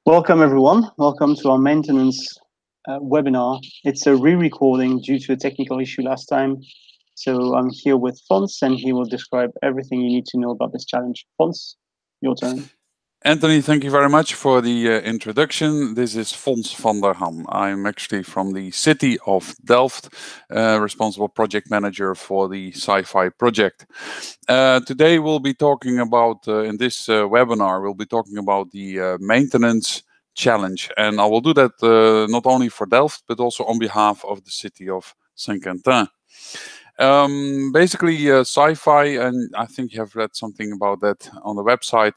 Welcome everyone. Welcome to our maintenance webinar. It's a re-recording due to a technical issue last time. So I'm here with Fons and he will describe everything you need to know about this challenge. Fons, your turn. Anthony, thank you very much for the introduction. This is Fons van der Ham. I'm actually from the city of Delft, responsible project manager for the SCIFI project. Today we'll be talking about, in this webinar, we'll be talking about the maintenance challenge. And I will do that not only for Delft, but also on behalf of the city of Saint-Quentin. Basically, SCIFI, and I think you have read something about that on the website.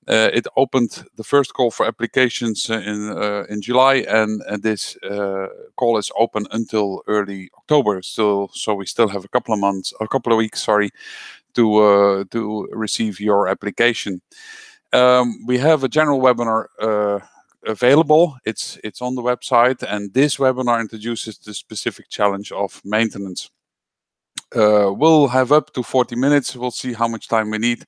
It opened the first call for applications in July, and this call is open until early October. So we still have a couple of weeks, to receive your application. We have a general webinar available. It's on the website, and this webinar introduces the specific challenge of maintenance. We'll have up to 40 minutes. We'll see how much time we need,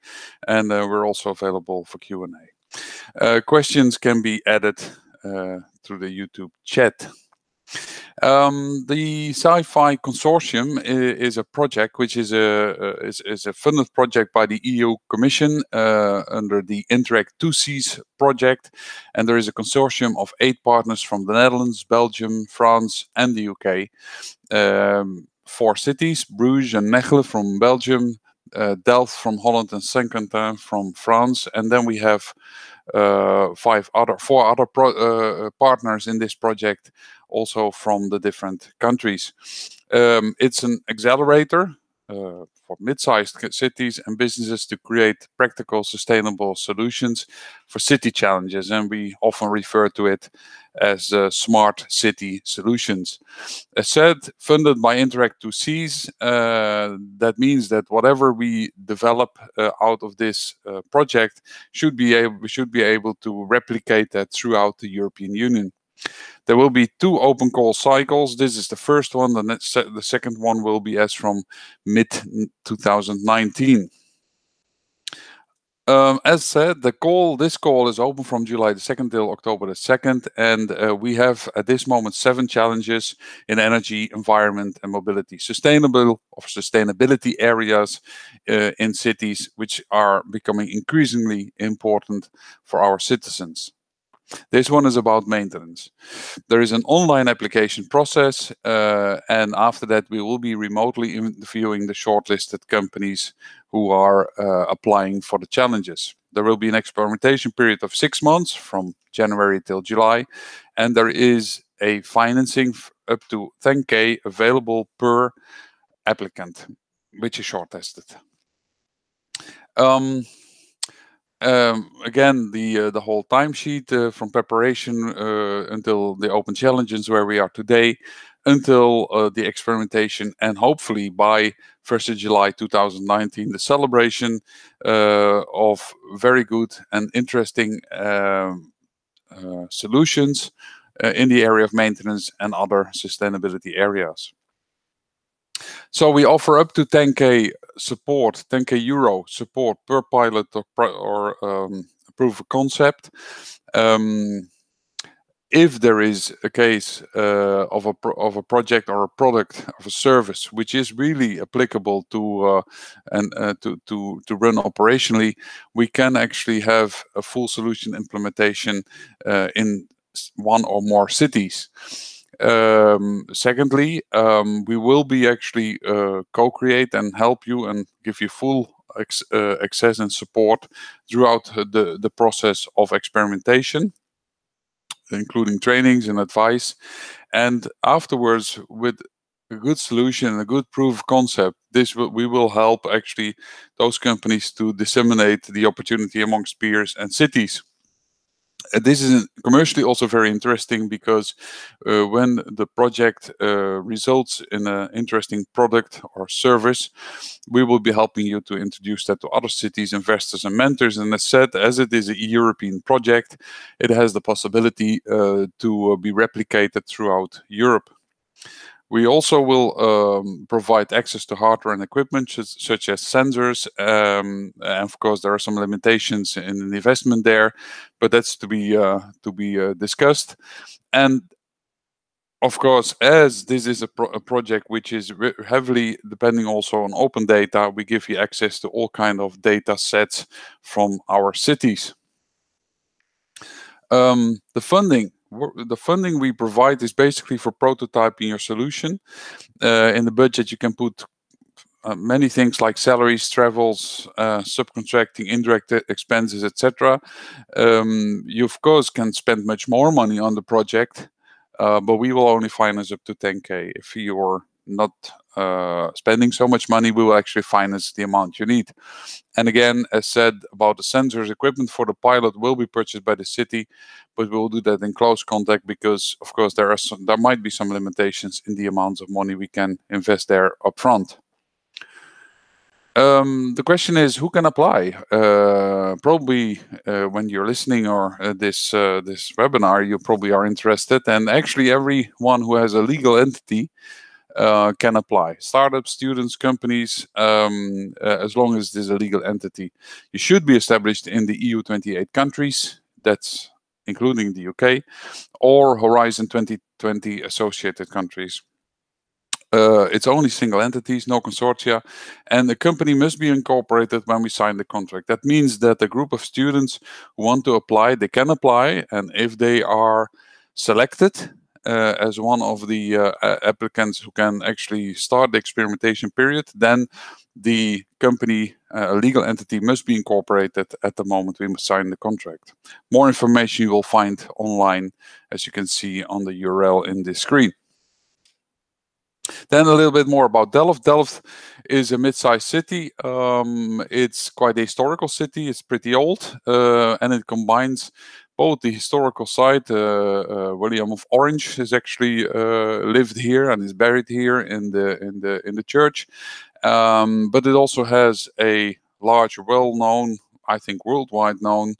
and we're also available for Q&A. Questions can be added through the YouTube chat. The SCIFI Consortium is a project which is a funded project by the EU Commission under the issue.This project, and there is a consortium of 8 partners from the Netherlands, Belgium, France, and the UK. 4 cities: Bruges and Mechelen from Belgium, Delft from Holland, and Saint-Quentin from France. And then we have 4 other partners in this project, also from the different countries. It's an accelerator for mid-sized cities and businesses to create practical, sustainable solutions for city challenges, and we often refer to it as smart city solutions. As said, funded by issue.This, that means that whatever we develop out of this project we should be able to replicate that throughout the European Union. There will be 2 open call cycles. This is the first one. The second one will be as from mid-2019. As said, this call is open from July the 2nd till October the 2nd, and we have at this moment 7 challenges in energy, environment, and mobility, sustainability areas in cities, which are becoming increasingly important for our citizens. This one is about maintenance. There is an online application process, and after that we will be remotely interviewing the shortlisted companies who are applying for the challenges. There will be an experimentation period of 6 months from January till July, and there is a financing up to 10K available per applicant, which is shortlisted. Again, the whole timesheet from preparation until the open challenges where we are today, until the experimentation, and hopefully by 1st of July 2019, the celebration of very good and interesting solutions in the area of maintenance and other sustainability areas. So we offer up to 10K support, 10K euro support per pilot or proof of concept. If there is a case of a project or a product of a service which is really applicable to run operationally, we can actually have a full solution implementation in 1 or more cities. Secondly, we will be actually co-create and help you and give you full access and support throughout the process of experimentation, including trainings and advice. And afterwards, with a good solution and a good proof of concept, we will help actually those companies to disseminate the opportunity amongst peers and cities. This is commercially also very interesting because when the project results in an interesting product or service, we will be helping you to introduce that to other cities, investors, and mentors. And as said, as it is a European project, it has the possibility to be replicated throughout Europe. We also will provide access to hardware and equipment such as sensors. And of course, there are some limitations in the investment there, but that's to be discussed. And of course, as this is a project which is heavily depending also on open data, we give you access to all kind of data sets from our cities. The funding we provide is basically for prototyping your solution. In the budget, you can put many things like salaries, travels, subcontracting, indirect expenses, etc. You of course can spend much more money on the project, but we will only finance up to 10K. If you're not spending so much money, we will actually finance the amount you need. And again, as said about the sensors, equipment for the pilot will be purchased by the city, but we will do that in close contact because, of course, there might be some limitations in the amounts of money we can invest there upfront. The question is, who can apply? Probably when you're listening or this webinar, you probably are interested. And actually, everyone who has a legal entity can apply. Startups, students, companies, as long as it is a legal entity. You should be established in the EU 28 countries. That's including the UK, or Horizon 2020 associated countries. It's only single entities, no consortia, and the company must be incorporated when we sign the contract. That means that a group of students who want to apply, they can apply, and if they are selected as one of the applicants who can actually start the experimentation period, then the company, a legal entity, must be incorporated at the moment we must sign the contract. More information you will find online, as you can see on the URL in this screen. Then a little bit more about Delft. Delft is a mid-sized city. It's quite a historical city. It's pretty old, and it combines both the historical side. William of Orange has actually lived here and is buried here in the church. But it also has a large, well-known, I think worldwide known,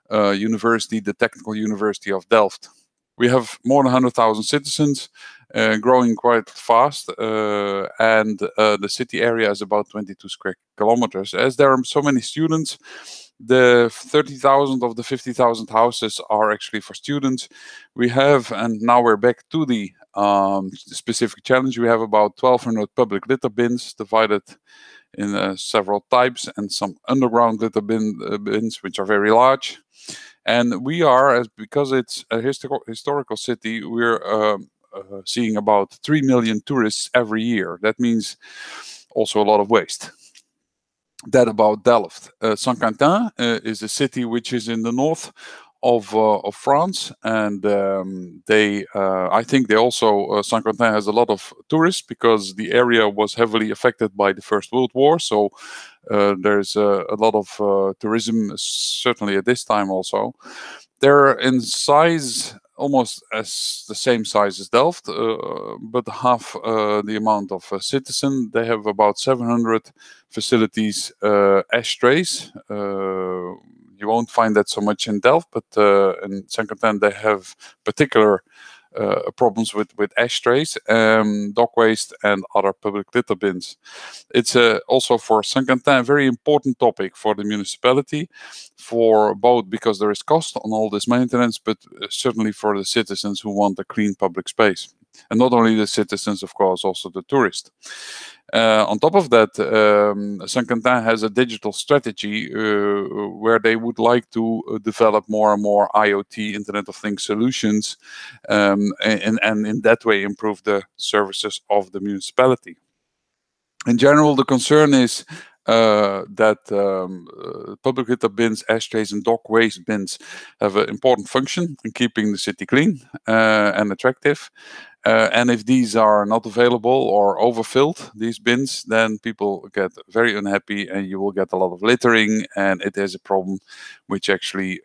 university, the Technical University of Delft. We have more than 100,000 citizens, growing quite fast, and the city area is about 22 square kilometers. As there are so many students, the 30,000 of the 50,000 houses are actually for students. We have, and now we're back to the specific challenge, we have about 1,200 public litter bins divided in several types, and some underground litter bins, which are very large. And we are, because it's a historical city, we're seeing about 3 million tourists every year. That means also a lot of waste. That about Delft. Saint-Quentin is a city which is in the north of France, and I think they also Saint-Quentin has a lot of tourists because the area was heavily affected by the First World War. So there's a lot of tourism, certainly at this time also. They're in size almost as the same size as Delft, but half the amount of citizens. They have about 700 facilities, ashtrays. You won't find that so much in Delft, but in Saint-Quentin they have particular problems with ashtrays, dog waste, and other public litter bins. It's also for Saint-Quentin a very important topic for the municipality, for both because there is cost on all this maintenance, but certainly for the citizens who want a clean public space. And not only the citizens, of course, also the tourists. On top of that, Saint-Quentin has a digital strategy where they would like to develop more and more IoT, Internet of Things solutions, and in that way improve the services of the municipality. In general, the concern is that public litter bins, ashtrays, and dog waste bins have an important function in keeping the city clean and attractive. And if these are not available or overfilled, these bins, then people get very unhappy and you will get a lot of littering, and it is a problem which actually,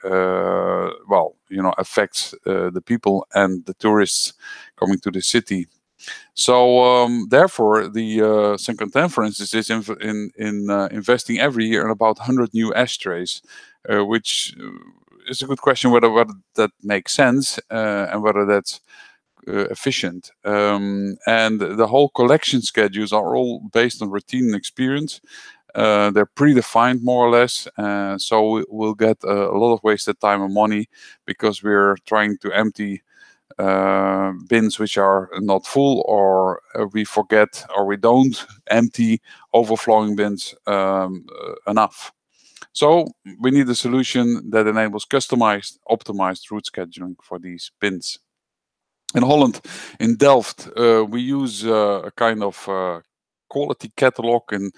affects the people and the tourists coming to the city. So therefore, the Saint-Quentin, for instance, is investing every year in about 100 new ashtrays, which is a good question whether that makes sense and whether that's efficient. And the whole collection schedules are all based on routine and experience. They're predefined more or less, so we'll get a lot of wasted time and money because we're trying to empty bins which are not full, or we forget or we don't empty overflowing bins enough. So we need a solution that enables customized, optimized route scheduling for these bins. In Holland, in Delft, we use a kind of quality catalog and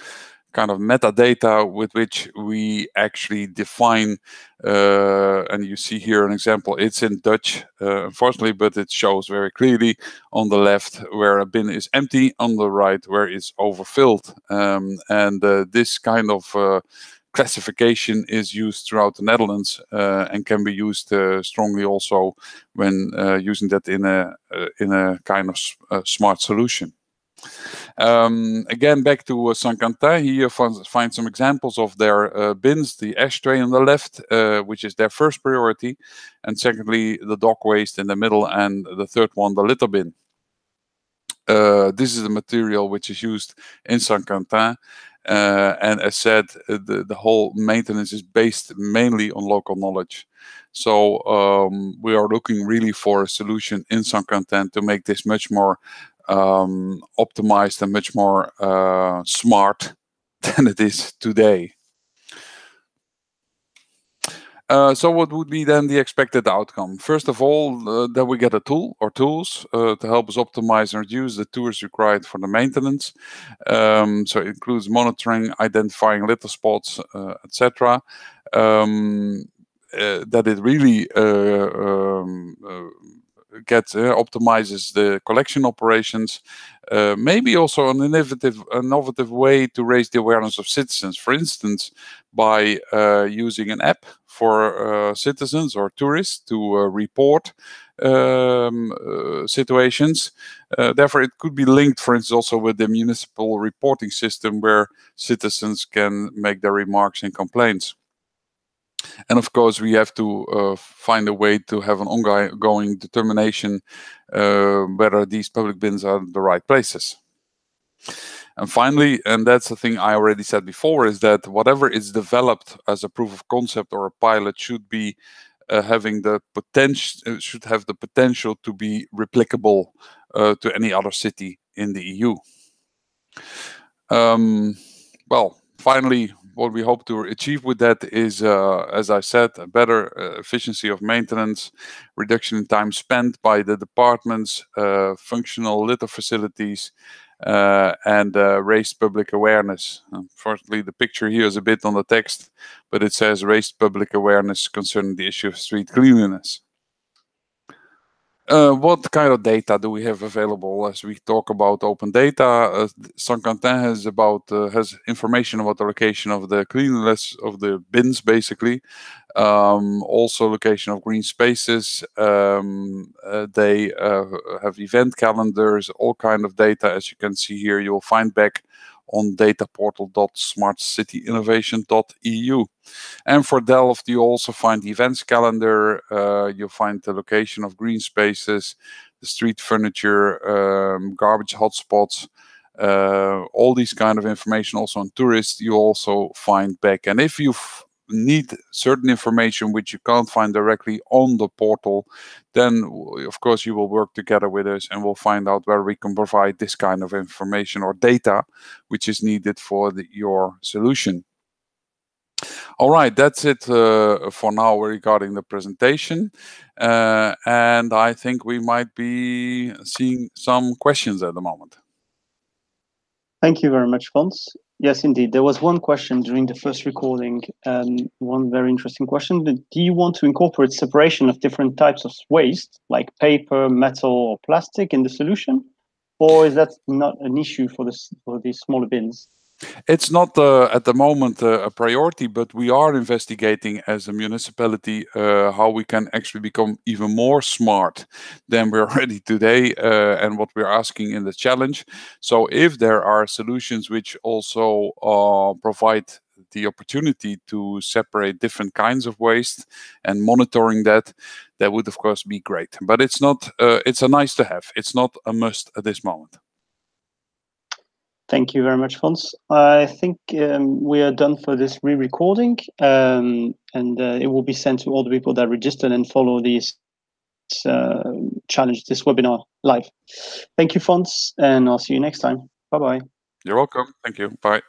kind of metadata with which we actually define, and you see here an example. It's in Dutch, unfortunately, but it shows very clearly on the left where a bin is empty, on the right where it's overfilled. And this kind of classification is used throughout the Netherlands and can be used strongly also when using that in a kind of smart solution. Again, back to Saint-Quentin. Here you find some examples of their bins. The ashtray on the left, which is their first priority, and secondly the dog waste in the middle, and the third one, the litter bin. This is the material which is used in Saint-Quentin. And as said, the whole maintenance is based mainly on local knowledge. So we are looking really for a solution in Saint-Quentin to make this much more optimized and much more smart than it is today. So what would be then the expected outcome? First of all, that we get a tool or tools to help us optimize and reduce the tours required for the maintenance. So it includes monitoring, identifying litter spots, etc. That it really optimizes the collection operations. Maybe also an innovative way to raise the awareness of citizens. For instance, by using an app for citizens or tourists to report situations. Therefore, it could be linked, for instance, also with the municipal reporting system where citizens can make their remarks and complaints. And of course, we have to find a way to have an ongoing determination whether these public bins are the right places. And finally, and that's the thing I already said before, is that whatever is developed as a proof of concept or a pilot should be having the potential, should have the potential to be replicable to any other city in the EU. Well, finally, what we hope to achieve with that is, as I said, a better efficiency of maintenance, reduction in time spent by the departments, functional litter facilities, and raised public awareness. Unfortunately, the picture here is a bit on the text, but it says raised public awareness concerning the issue of street cleanliness. What kind of data do we have available as we talk about open data? Saint-Quentin has information about the location of the cleanliness of the bins, basically. Also location of green spaces. They have event calendars, all kind of data. As you can see here, you will find back on dataportal.smartcityinnovation.eu. And for Delft, you also find the events calendar. You'll find the location of green spaces, the street furniture, garbage hotspots, all these kind of information. Also on tourists, you also find back. And if you need certain information which you can't find directly on the portal, then of course you will work together with us and we'll find out where we can provide this kind of information or data which is needed for your solution. All right, that's it for now regarding the presentation. And I think we might be seeing some questions at the moment. Thank you very much, Fons. Yes, indeed. There was one question during the first recording, one very interesting question. Do you want to incorporate separation of different types of waste, like paper, metal, or plastic in the solution? Or is that not an issue for these smaller bins? It's not at the moment a priority, but we are investigating as a municipality how we can actually become even more smart than we're already today and what we're asking in the challenge. So if there are solutions which also provide the opportunity to separate different kinds of waste and monitoring that, that would of course be great. But it's not. It's a nice to have. It's not a must at this moment. Thank you very much, Fons. I think we are done for this re-recording, and it will be sent to all the people that registered and follow this challenge, this webinar live. Thank you, Fons, and I'll see you next time. Bye-bye. You're welcome. Thank you. Bye.